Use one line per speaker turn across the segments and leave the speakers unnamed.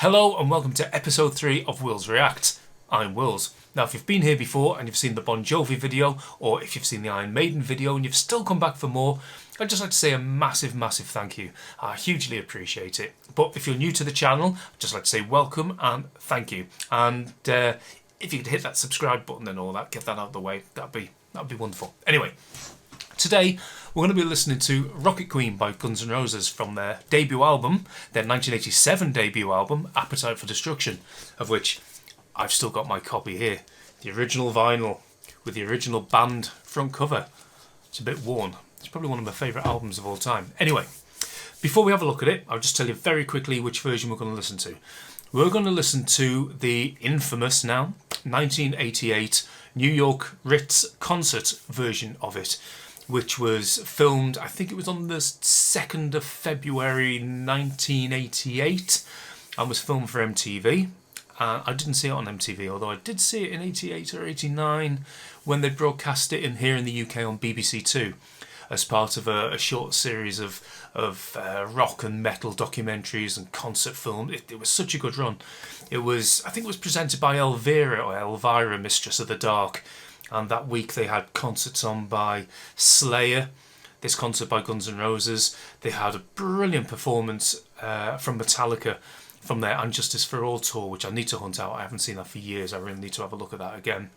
Hello and welcome to episode 3 of Wills React. I'm Wills. Now if you've been here before and you've seen the Bon Jovi video, or if you've seen the Iron Maiden video and you've still come back for more, I'd just like to say a massive thank you. I hugely appreciate it. But if you're new to the channel, I'd just like to say welcome and thank you. And if you could hit that subscribe button and all that, get that out of the way, that'd be wonderful. Anyway, today we're going to be listening to Rocket Queen by Guns N' Roses from their debut album, their 1987 debut album, Appetite for Destruction, of which I've still got my copy here. The original vinyl with the original band front cover. It's a bit worn. It's probably one of my favourite albums of all time. Anyway, before we have a look at it, I'll just tell you very quickly which version we're going to listen to. We're going to listen to the infamous now 1988 New York Ritz concert version of it, which was filmed, I think it was on the 2nd of February 1988 and was filmed for MTV. I didn't see it on MTV, although I did see it in 88 or 89 when they broadcast it here in the UK on BBC Two as part of a short series of rock and metal documentaries and concert film. It was such a good run. I think it was presented by Elvira, Mistress of the Dark, and that week they had concerts on by Slayer, this concert by Guns N' Roses. They had a brilliant performance from Metallica from their And Justice for All tour, which I need to hunt out. I haven't seen that for years. I really need to have a look at that again.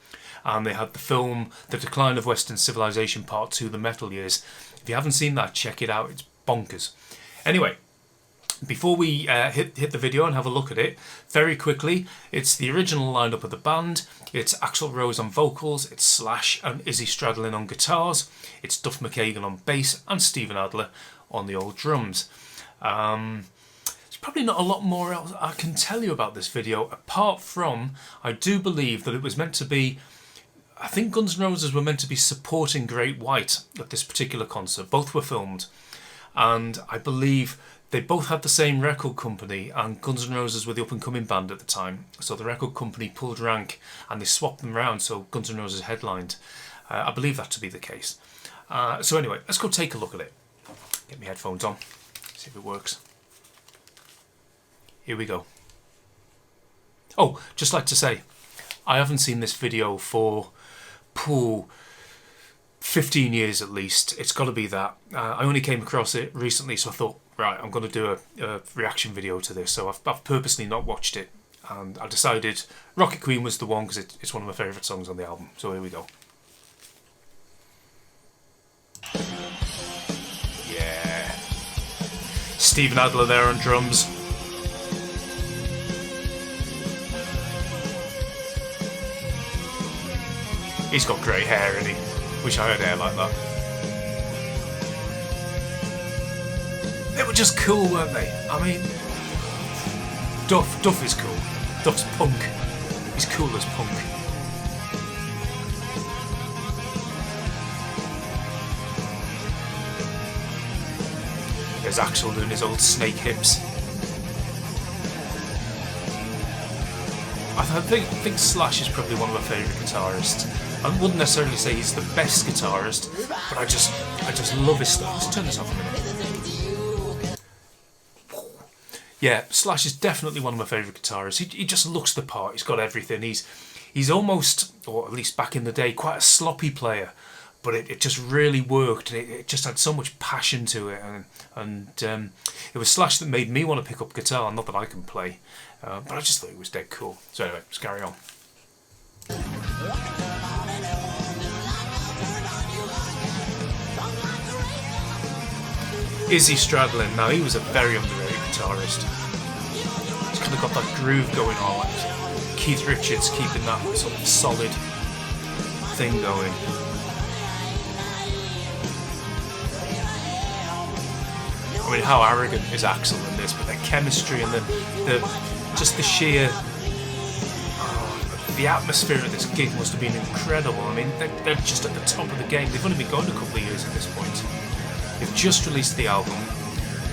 And they had the film The Decline of Western Civilization Part 2, The Metal Years. If you haven't seen that, check it out. It's bonkers. Anyway, before we hit the video and have a look at it, very quickly, it's the original lineup of the band. It's Axl Rose on vocals, it's Slash and Izzy Stradlin on guitars, it's Duff McKagan on bass, and Steven Adler on the old drums. There's probably not a lot more else I can tell you about this video, apart from I do believe that it was meant to be, I think Guns N' Roses were meant to be supporting Great White at this particular concert. Both were filmed, and I believe they both had the same record company, and Guns N' Roses were the up-and-coming band at the time. So the record company pulled rank and they swapped them around, so Guns N' Roses headlined. I believe that to be the case. So anyway, let's go take a look at it. Get my headphones on, see if it works. Here we go. Oh, just like to say, I haven't seen this video for 15 years at least. It's got to be that. I only came across it recently, so I thought, right, I'm going to do a reaction video to this. So I've purposely not watched it, and I decided Rocket Queen was the one because it's one of my favourite songs on the album. So here we go. Yeah. Steven Adler there on drums. He's got great hair, isn't he? Wish I had hair like that. They were just cool, weren't they? I mean, Duff is cool. Duff's punk. He's cool as punk. There's Axl doing his old snake hips. I think Slash is probably one of my favourite guitarists. I wouldn't necessarily say he's the best guitarist, but I just love his stuff. Let's turn this off a minute. Yeah, Slash is definitely one of my favourite guitarists. He just looks the part. He's got everything. He's almost, or at least back in the day, quite a sloppy player, but it just really worked. It just had so much passion to it, and it was Slash that made me want to pick up guitar. Not that I can play, but I just thought it was dead cool. So anyway, let's carry on. Izzy Stradlin, now he was a very underrated guitarist. He's kind of got that groove going on, like Keith Richards keeping that sort of solid thing going. I mean, how arrogant is Axl in this, but their chemistry and the sheer the atmosphere of this gig must have been incredible. I mean, they're just at the top of the game. They've only been going a couple of years at this point. They've just released the album.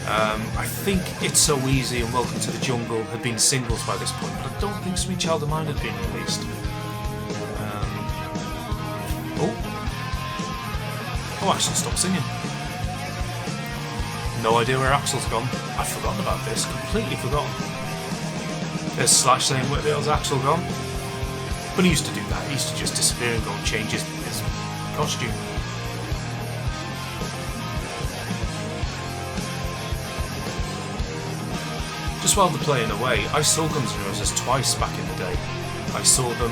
I think It's So Easy and Welcome to the Jungle had been singles by this point, but I don't think Sweet Child of Mine had been released. Axl stopped singing. No idea where Axl's gone. I've forgotten about this, completely forgotten. There's Slash saying, where the hell's Axel gone? But he used to do that. He used to just disappear and go and change his costume. Just while they're playing away, I saw Guns N' Roses twice back in the day. I saw them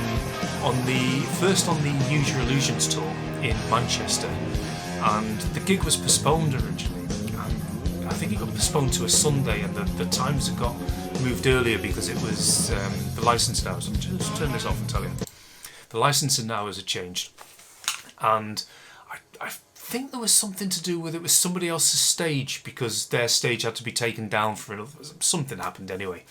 first on the Use Your Illusions tour in Manchester, and the gig was postponed originally. And I think it got postponed to a Sunday, and the times had got moved earlier because it was the licensing hours. I'll just turn this off and tell you. The licensing hours had changed, and I think there was something to do with it was somebody else's stage, because their stage had to be taken down for something happened anyway,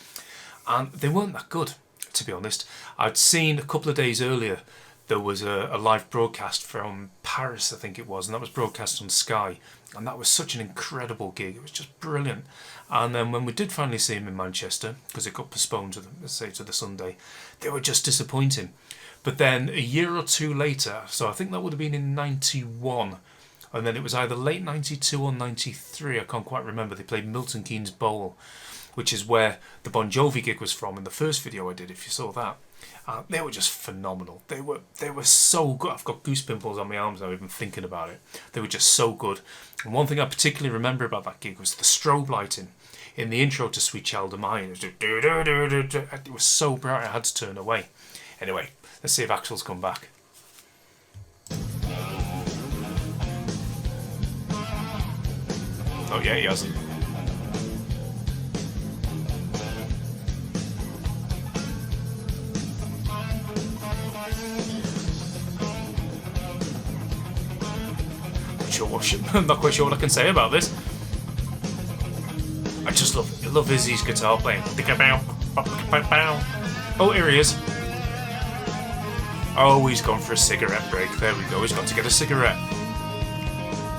and they weren't that good, to be honest. I'd seen a couple of days earlier there was a live broadcast from Paris, I think it was, and that was broadcast on Sky, and that was such an incredible gig. It was just brilliant. And then when we did finally see him in Manchester, because it got postponed to the Sunday, they were just disappointing. But then a year or two later, so I think that would have been in 91, and then it was either late 92 or 93, I can't quite remember, they played Milton Keynes Bowl, which is where the Bon Jovi gig was from in the first video I did, if you saw that. They were just phenomenal. They were so good. I've got goose pimples on my arms now even thinking about it. They were just so good. And one thing I particularly remember about that gig was the strobe lighting in the intro to Sweet Child of Mine. It was so bright I had to turn away. Anyway, let's see if Axel's come back. Oh yeah, he hasn't. I'm not quite sure what I can say about this. I just love Izzy's guitar playing. Oh, here he is. Oh, he's gone for a cigarette break. There we go. He's got to get a cigarette.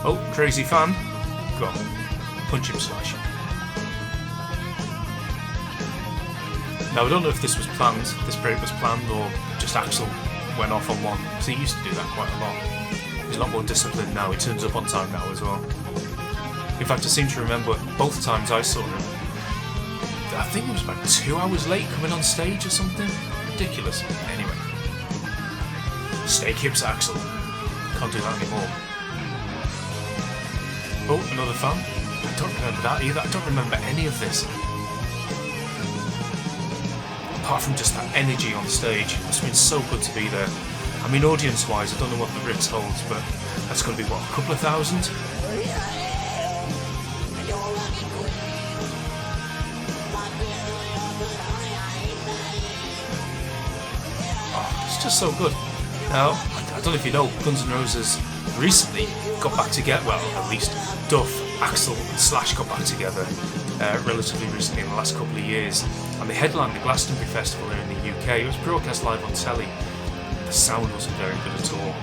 Oh, crazy fan. Go on. Punch him, Slash. Now, I don't know if this was planned, this break was planned, or just Axel went off on one. So he used to do that quite a lot. He's a lot more disciplined now. He turns up on time now as well. In fact, I seem to remember both times I saw him, I think it was about 2 hours late coming on stage or something. Ridiculous. Anyway. Snake hips Axel. Can't do that anymore. Oh, another fan. I don't remember that either. I don't remember any of this. Apart from just that energy on stage. It's been so good to be there. I mean, audience-wise, I don't know what the Ritz holds, but that's going to be, what, a couple of thousand? Oh, it's just so good. Now, I don't know if you know, Guns N' Roses recently got back together, well, at least Duff, Axl and Slash got back together relatively recently in the last couple of years, and they headlined the Glastonbury Festival here in the UK. It was broadcast live on telly. The sound wasn't very good at all.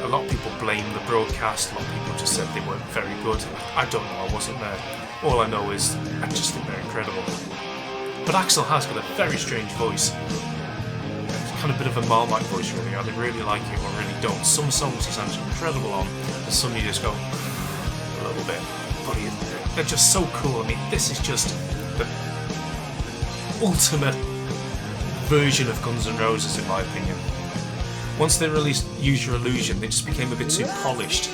A lot of people blame the broadcast, a lot of people just said they weren't very good. I don't know, I wasn't there. All I know is I just think they're incredible. But Axl has got a very strange voice. It's kind of a bit of a Marmite voice really. I really like it or really don't. Some songs he sounds incredible on, and some you just go a little bit. But they're just so cool. I mean, this is just the ultimate version of Guns N' Roses in my opinion. Once they released Use Your Illusion, they just became a bit too polished.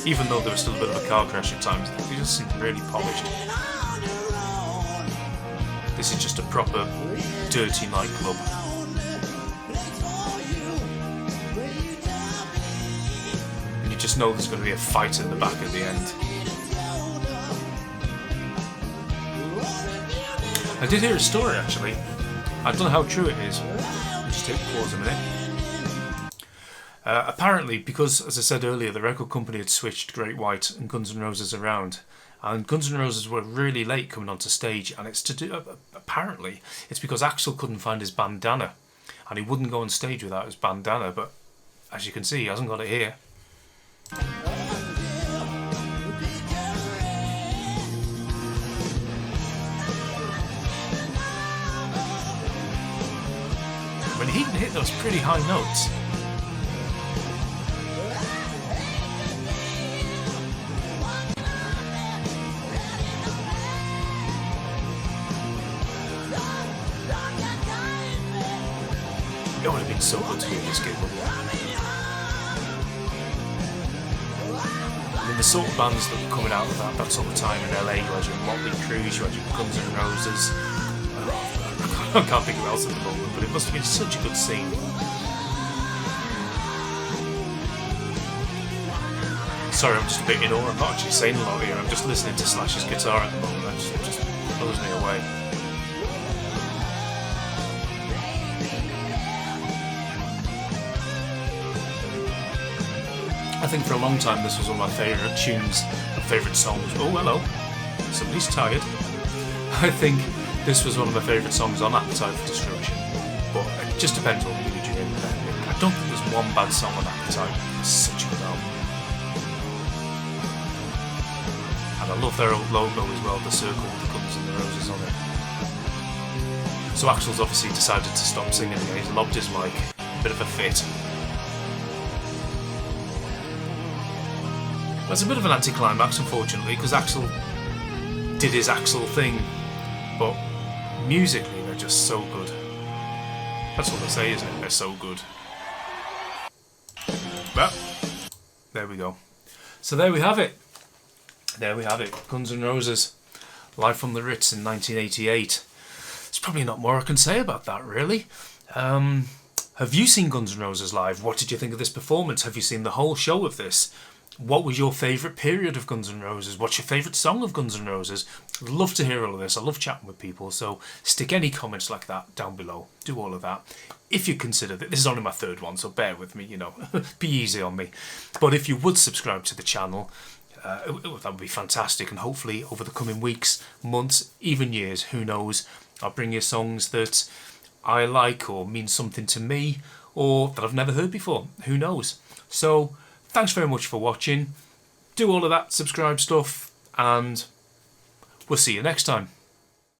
Even though there was still a bit of a car crash at times, they just seemed really polished. This is just a proper dirty nightclub. And you just know there's going to be a fight in the back at the end. I did hear a story actually. I don't know how true it is. I'll just take a pause a minute. Apparently, because, as I said earlier, the record company had switched Great White and Guns N' Roses around, and Guns N' Roses were really late coming onto stage, and it's to do, apparently, it's because Axl couldn't find his bandana, and he wouldn't go on stage without his bandana, but as you can see, he hasn't got it here. I mean, he can hit those pretty high notes. It would have been so good to hear this gig. I mean, the sort of bands that were coming out of that sort of time in LA, you had your Motley Crue, you had your Guns N' Roses. I can't think of else at the moment, but it must have been such a good scene. Sorry, I'm just a bit in awe. I'm not actually saying a lot here. I'm just listening to Slash's guitar at the moment. That just blows me away. I think for a long time this was one of my favourite tunes and favourite songs. Oh, hello. Somebody's tired. I think this was one of my favourite songs on Appetite for Destruction. But it just depends on the mood you're in. I don't think there's one bad song on Appetite. It's such a good album. And I love their old logo as well, the circle with the Guns and the Roses on it. So Axl's obviously decided to stop singing again. He's lobbed his mic. A bit of a fit. That's a bit of an anticlimax, unfortunately, because Axl did his Axl thing, but musically they're just so good. That's what they say, isn't it? They're so good. Well, there we go. So there we have it. There we have it. Guns N' Roses, live from the Ritz in 1988. There's probably not more I can say about that, really. Have you seen Guns N' Roses live? What did you think of this performance? Have you seen the whole show of this? What was your favourite period of Guns N' Roses? What's your favourite song of Guns N' Roses? I'd love to hear all of this. I love chatting with people, so stick any comments like that down below. Do all of that. If you consider that, this is only my third one, so bear with me, be easy on me. But if you would subscribe to the channel, that would be fantastic, and hopefully over the coming weeks, months, even years, who knows, I'll bring you songs that I like or mean something to me, or that I've never heard before. Who knows? So thanks very much for watching. Do all of that subscribe stuff, and we'll see you next time.